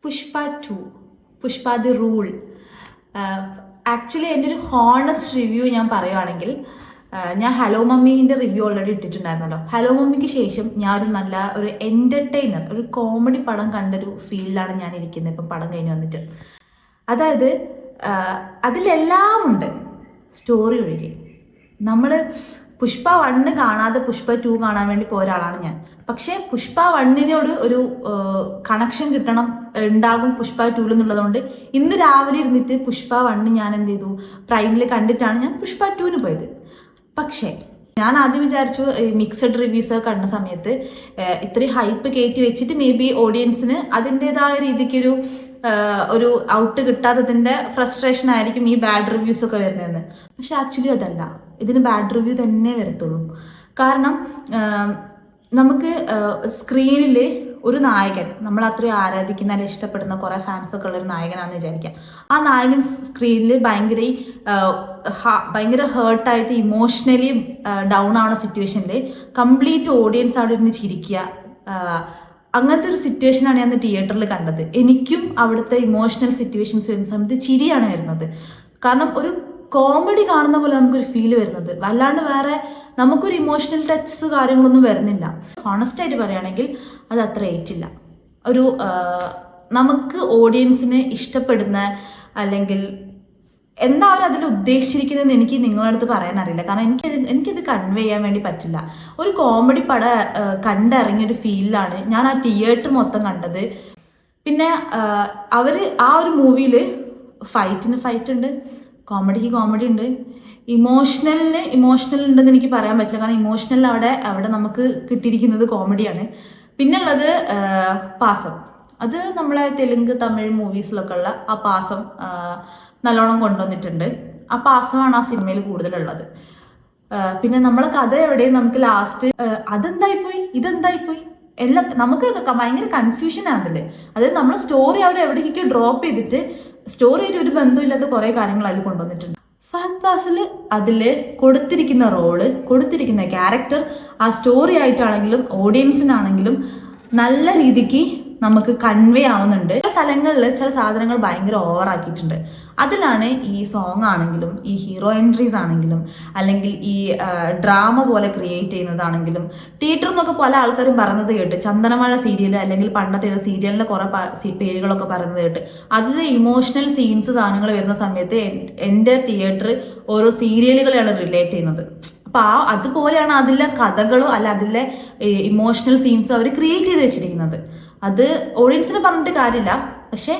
Pushpa 2, Pushpa the rule. Actually എൻ്റെ ഒരു honest review ഞാൻ പറയുവാണെങ്കിൽ, ഞാൻ ഹലോ മമ്മീൻ്റെ റിവ്യൂ ഓൾറെഡി ഇട്ടിട്ടുണ്ടായിരുന്നല്ലോ. ഹലോ മമ്മിക്ക് ശേഷം ഞാനൊരു നല്ല ഒരു എൻ്റർടൈനർ, ഒരു കോമഡി പടം കണ്ടൊരു ഫീൽഡിലാണ് ഞാൻ ഇരിക്കുന്നത് ഇപ്പം പടം കഴിഞ്ഞ് വന്നിട്ട്. അതായത് അതിലെല്ലാം ഉണ്ട്, സ്റ്റോറി ഒഴികെ. നമ്മൾ പുഷ്പ 1 കാണാതെ പുഷ്പ 2 കാണാൻ വേണ്ടി പോയ ഒരാളാണ് ഞാൻ. പക്ഷേ പുഷ്പ 1 ഒരു കണക്ഷൻ ഉണ്ടാകും പുഷ്പ 2 എന്നുള്ളതുകൊണ്ട് ഇന്ന് രാവിലെ ഇരുന്നിട്ട് പുഷ്പ 1 ഞാൻ എന്ത് ചെയ്തു, പ്രൈമിൽ കണ്ടിട്ടാണ് ഞാൻ പുഷ്പ 2 പോയത്. പക്ഷേ ഞാൻ ആദ്യം വിചാരിച്ചു മിക്സഡ് റിവ്യൂസ് ഒക്കെ കണ്ട സമയത്ത് ഇത്രയും ഹൈപ്പ് കയറ്റി വെച്ചിട്ട് മേ ബി ഓഡിയൻസിന് അതിൻ്റെതായ രീതിക്കൊരു ഒരു ഔട്ട് കിട്ടാത്തതിൻ്റെ ഫ്രസ്ട്രേഷൻ ആയിരിക്കും ഈ ബാഡ് റിവ്യൂസ് ഒക്കെ വരുന്നതെന്ന്. പക്ഷെ ആക്ച്വലി അതല്ല, ഇതിന് ബാഡ് റിവ്യൂ തന്നെ വരത്തുള്ളൂ. കാരണം നമുക്ക് സ്ക്രീനിൽ ഒരു നായകൻ, നമ്മൾ അത്രയും ആരാധിക്കുന്ന അല്ലെങ്കിൽ ഇഷ്ടപ്പെടുന്ന കുറേ ഫാൻസൊക്കെ ഉള്ള ഒരു നായകനാണെന്ന് വിചാരിക്കാം. ആ നായകൻ സ്ക്രീനിൽ ഭയങ്കര ഹേർട്ടായിട്ട് ഇമോഷണലി ഡൗൺ ആവുന്ന സിറ്റുവേഷനിൽ കംപ്ലീറ്റ് ഓഡിയൻസ് അവിടെ ഇരുന്ന് ചിരിക്കുക, അങ്ങനത്തെ ഒരു സിറ്റുവേഷനാണ് ഞാൻ തിയേറ്ററിൽ കണ്ടത്. എനിക്കും അവിടുത്തെ ഇമോഷണൽ സിറ്റുവേഷൻസ് വരുന്ന സമയത്ത് ചിരിയാണ് വരുന്നത്. കാരണം ഒരു കോമഡി കാണുന്ന പോലെ നമുക്കൊരു ഫീൽ വരുന്നത്, വല്ലാണ്ട് വേറെ നമുക്കൊരു ഇമോഷണൽ ടച്ചസ് കാര്യങ്ങളൊന്നും വരുന്നില്ല. ഹോണസ്റ്റ് ആയിട്ട് പറയുകയാണെങ്കിൽ അത് അത്ര ഏറ്റില്ല. ഒരു നമുക്ക് ഓഡിയൻസിന് ഇഷ്ടപ്പെടുന്ന അല്ലെങ്കിൽ എന്താ അവർ അതിൽ ഉദ്ദേശിച്ചിരിക്കുന്നതെന്ന് എനിക്ക് നിങ്ങളുടെ അടുത്ത് പറയാൻ അറിയില്ല. കാരണം എനിക്കത് കൺവേ ചെയ്യാൻ വേണ്ടി പറ്റില്ല. ഒരു കോമഡി പടം കണ്ടിറങ്ങിയൊരു ഫീലിലാണ് ഞാൻ ആ തിയേറ്റർ മൊത്തം കണ്ടത്. പിന്നെ അവർ ആ ഒരു മൂവിയിൽ ഫൈറ്റ് ഉണ്ട്, കോമഡിക്ക് കോമഡി ഉണ്ട്, ഇമോഷണൽ ഉണ്ടെന്ന് എനിക്ക് പറയാൻ പറ്റില്ല. കാരണം ഇമോഷണൽ അവിടെ നമുക്ക് കിട്ടിയിരിക്കുന്നത് കോമഡിയാണ്. പിന്നെ ഉള്ളത് പാസം. അത് നമ്മളെ തെലുങ്ക് തമിഴ് മൂവീസിലൊക്കെ ഉള്ള ആ പാസം നല്ലോണം കൊണ്ടുവന്നിട്ടുണ്ട്. ആ പാസമാണ് ആ സിനിമയിൽ കൂടുതലുള്ളത്. പിന്നെ നമ്മളെ കഥ എവിടെയും നമുക്ക് ലാസ്റ്റ് അതെന്തായിപ്പോയി ഇതെന്തായിപ്പോയി എല്ലാം നമുക്ക് ഭയങ്കര കൺഫ്യൂഷൻ ആണല്ലേ. അതായത് നമ്മൾ സ്റ്റോറി അവർ എവിടേക്കൊക്കെ ഡ്രോപ്പ് ചെയ്തിട്ട് സ്റ്റോറിയായിട്ട് ഒരു ബന്ധമില്ലാത്ത കുറേ കാര്യങ്ങൾ അതിൽ കൊണ്ടുവന്നിട്ടുണ്ട്. ഫഹദ് ഫാസിൽ അതിൽ കൊടുത്തിരിക്കുന്ന റോള്, കൊടുത്തിരിക്കുന്ന ക്യാരക്ടർ ആ സ്റ്റോറി ആയിട്ടാണെങ്കിലും ഓഡിയൻസിനാണെങ്കിലും നല്ല രീതിക്ക് നമുക്ക് കൺവേ ആവുന്നുണ്ട്. ചില സ്ഥലങ്ങളിൽ ചില സാധനങ്ങൾ ഭയങ്കര ഓവറാക്കിയിട്ടുണ്ട്. അതിലാണ് ഈ സോങ് ആണെങ്കിലും ഈ ഹീറോ എൻട്രീസ് ആണെങ്കിലും അല്ലെങ്കിൽ ഈ ഡ്രാമ പോലെ ക്രിയേറ്റ് ചെയ്യുന്നതാണെങ്കിലും. തിയേറ്ററിൽ നിന്നൊക്കെ പല ആൾക്കാരും പറയുന്നത് കേട്ട്, ചന്ദനമഴ സീരിയൽ അല്ലെങ്കിൽ പണ്ടത്തെ സീരിയലിൻ്റെ കുറേ പേരുകളൊക്കെ പറയുന്നത് കേട്ട് അതിൽ ഇമോഷണൽ സീൻസ് സാധനങ്ങൾ വരുന്ന സമയത്ത് എൻ്റെ തിയേറ്റർ ഓരോ സീരിയലുകളെയാണ് റിലേറ്റ് ചെയ്യുന്നത്. അപ്പോൾ അതുപോലെയാണ് അതിലെ കഥകളോ അല്ല അതിലെ ഇമോഷണൽ സീൻസോ അവർ ക്രിയേറ്റ് ചെയ്ത് വെച്ചിരിക്കുന്നത്. അത് ഓഡിയൻസിന് പറഞ്ഞിട്ട് കാര്യമില്ല, പക്ഷെ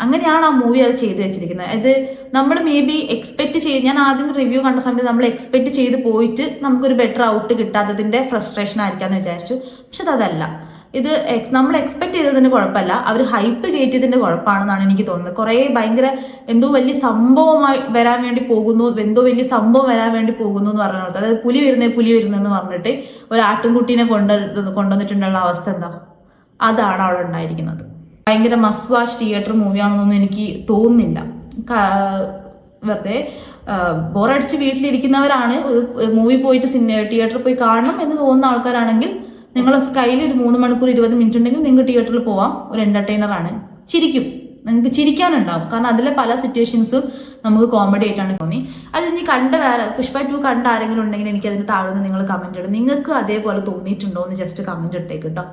അങ്ങനെയാണ് ആ മൂവി അത് ചെയ്ത് വെച്ചിരിക്കുന്നത്. അത് നമ്മൾ മേ ബി എക്സ്പെക്ട് ചെയ്ത്, ഞാൻ ആദ്യം റിവ്യൂ കണ്ട സമയത്ത് നമ്മൾ എക്സ്പെക്ട് ചെയ്ത് പോയിട്ട് നമുക്കൊരു ബെറ്റർ ഔട്ട് കിട്ടാത്തതിൻ്റെ ഫ്രസ്ട്രേഷൻ ആയിരിക്കാമെന്ന് വിചാരിച്ചു. പക്ഷെ അതല്ല, ഇത് നമ്മൾ എക്സ്പെക്ട് ചെയ്തതിൻ്റെ കുഴപ്പമല്ല, അവർ ഹൈപ്പ് കയറ്റിയതിൻ്റെ കുഴപ്പമാണെന്നാണ് എനിക്ക് തോന്നുന്നത്. കുറേ ഭയങ്കര എന്തോ വലിയ സംഭവമായി വരാൻ വേണ്ടി പോകുന്നു എന്ന് പറഞ്ഞത്, അതായത് പുലി വരുന്നെന്ന് പറഞ്ഞിട്ട് ഒരു ആട്ടിൻകുട്ടീനെ കൊണ്ടുവന്നിട്ടുള്ള അവസ്ഥ എന്താ, അതാണ് അവിടെ ഉണ്ടായിരിക്കുന്നത്. ഭയങ്കര മസ്റ്റ് വാച്ച് തിയേറ്റർ മൂവിയാണെന്നൊന്നും എനിക്ക് തോന്നുന്നില്ല. വെറുതെ ബോറടിച്ച് വീട്ടിലിരിക്കുന്നവരാണ് ഒരു മൂവി പോയിട്ട് തിയേറ്ററിൽ പോയി കാണണം എന്ന് തോന്നുന്ന ആൾക്കാരാണെങ്കിൽ നിങ്ങളുടെ കയ്യിൽ ഒരു 3 മണിക്കൂർ 20 മിനിറ്റ് ഉണ്ടെങ്കിൽ നിങ്ങൾക്ക് തിയേറ്ററിൽ പോവാം. ഒരു എൻ്റർടൈനറാണ്, ചിരിക്കും, നിങ്ങൾക്ക് ചിരിക്കാനുണ്ടാവും. കാരണം അതിലെ പല സിറ്റുവേഷൻസും നമുക്ക് കോമഡി ആയിട്ടാണ് തോന്നി. അത് ഇനി പുഷ്പ 2 കണ്ട ആരെങ്കിലും ഉണ്ടെങ്കിൽ എനിക്ക് അതിന് താഴെ നിങ്ങൾ കമൻറ്റ് ഇടും, നിങ്ങൾക്ക് അതേപോലെ തോന്നിയിട്ടുണ്ടോ എന്ന് ജസ്റ്റ് കമൻറ്റ് ഇട്ടേക്ക് കേട്ടോ.